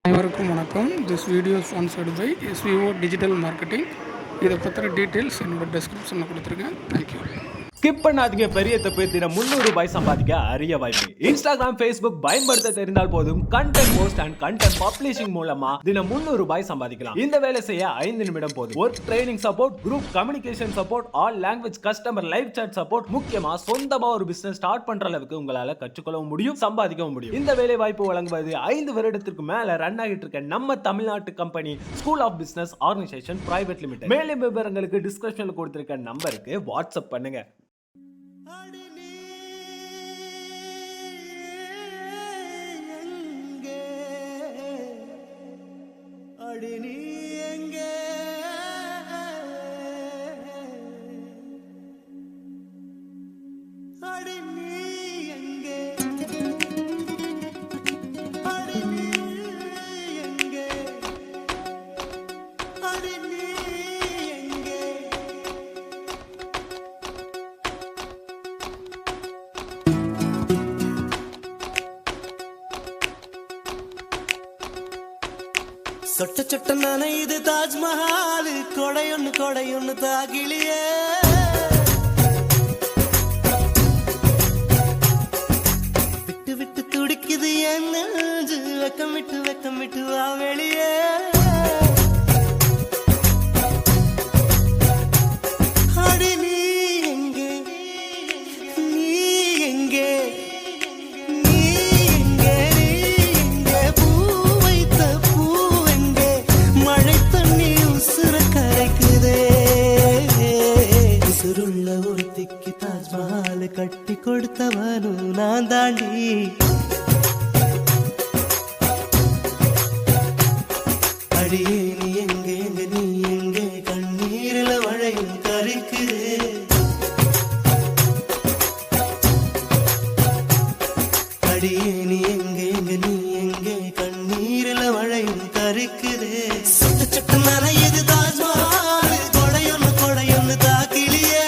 அனைவருக்கும் வணக்கம். This video sponsored by SVO digital marketing. இதை பற்றின டீட்டெயில்ஸ் என்னோட டிஸ்கிரிப்ஷனில் கொடுத்துருக்கேன். தேங்க்யூ. ஸ்கிப் பண்ணாதீங்க. பெரிய தப்பு. தினம் 300 ரூபாய் சம்பாதிக்க அரிய வாய்ப்பு. இன்ஸ்டாகிராம், Facebook பயன்படுத்த தெரிந்தால் போதும். Content post and content publishing மூலமா தினம் 300 ரூபாய் சம்பாதிக்கலாம். இந்த வேலை செய்ய 5 நிமிடம் போதும். Work training support, group communication support, all language customer live chat support, முக்கியமா சொந்தமா ஒரு பிசினஸ் ஸ்டார்ட் பண்ற அளவுக்கு உங்களால கற்றுக்கொள்ளவும் முடியும், சம்பாதிக்கவும் முடியும். இந்த வேலை வாய்ப்பு வழங்குவது 5 வருடத்திற்கு மேல ரன் ஆகிட்டு இருக்க நம்ம தமிழ்நாட்டு company school of business organization private limited. மேலும் விவரங்களுக்கு டிஸ்கிரிப்ஷன்ல கொடுத்திருக்க நம்பருக்கு வாட்ஸ்அப் பண்ணுங்க. நீ எங்கே அடி நீ எங்கே அடி நீ எங்கே அடி நீ எங்கே சொட்ட சொட்ட நனையுது தாஜ்மஹால், கொடையொன்னு தாகிலியே விட்டு விட்டு துடிக்குது என் நெஞ்சு, வெக்கம் விட்டு வா வெளியே அடி நீ எங்கே நீ எங்கே ஒருத்திக்கு தாஜ்மஹால் கட்டி கொடுத்தவனும் நான் தாண்டி. அடியே நீ எங்கே நீ எங்கே கண்ணீரில மழையும் கரிக்குது. அடியே நீ எங்கே நீ எங்கே கண்ணீரில மழையும் கரிக்குது. சொட்ட சொட்ட நனையுது தாஜ்மஹால், கொடையொன்னு தாக்கிலியே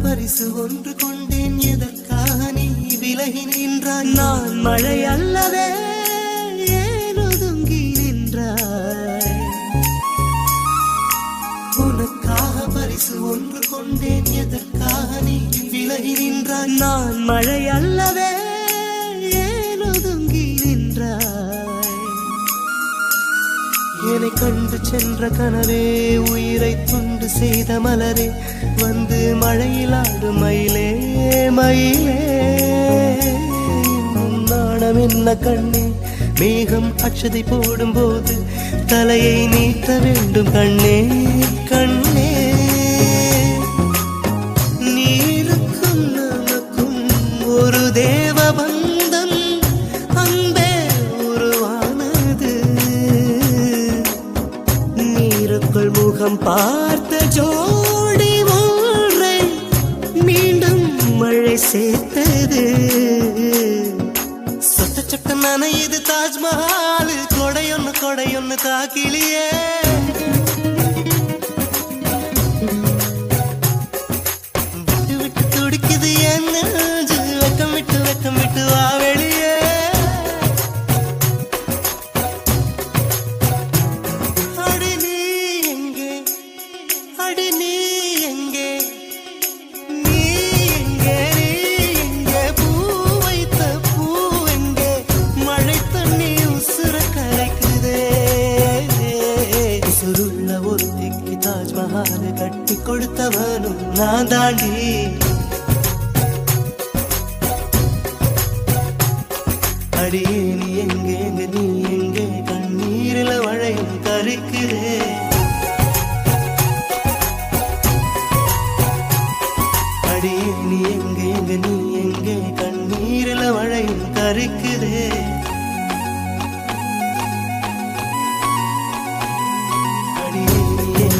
பரிசு ஒன்று கொண்டேன், எதற்காக நீ விலகி நின்றாய்? நான் மழை அல்லவே ஏன் ஒதுங்கி நின்றாய்? உனக்காக பரிசு ஒன்று கொண்டேன், எதற்காக நீ விலகி நின்றாய்? நான் மழை அல்லவே ஏன் ஒதுங்கி நின்றாய்? என்னை கண்டு சென்ற கனவே, உயிரை துண்டு செய்த மலரே, வந்து மழையில் ஆடு மயிலே மயிலே. நாணம் என்ன கண்ணே, மேகம் அச்சதை போடும் போது தலையை நீட்ட வேண்டும் கண்ணே கண்ணே. நீருக்கும் நமக்கும் ஒரு தேவ பந்தம் அன்பே உருவானது. நீருக்குள் முகம் பார்த்த ஜோடி ஒன்றை மீண்டும் மழை சேர்த்தது. சொட்ட சொட்ட நனையுது தாஜ்மஹால், கொடையொன்னு தாக்கிலியே விட்டு விட்டு துடிக்குது என் நெஞ்சு, வெக்கம் விட்டு வா வெளியே அடி நீ எங்கே அடி நீ எங்கே நீ எங்கே நீ எங்கே பூ வைத்த பூ எங்கே மழை தண்ணி உசுர கரைக்குதே. தாஜ்மஹால் கட்டி கொடுத்தவனும் நான் தாண்டி. அடியே நீ எங்கே நீ எங்கே கண்ணீரில மழையும் கருக்குதே. அடியே நீ எங்கே நீ எங்கே கண்ணீரில மழையும் கருக்குதே. அடியே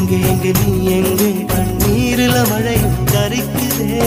நீ எங்கே நீ எங்கே கண்ணீரில மழையும் கருக்குதே.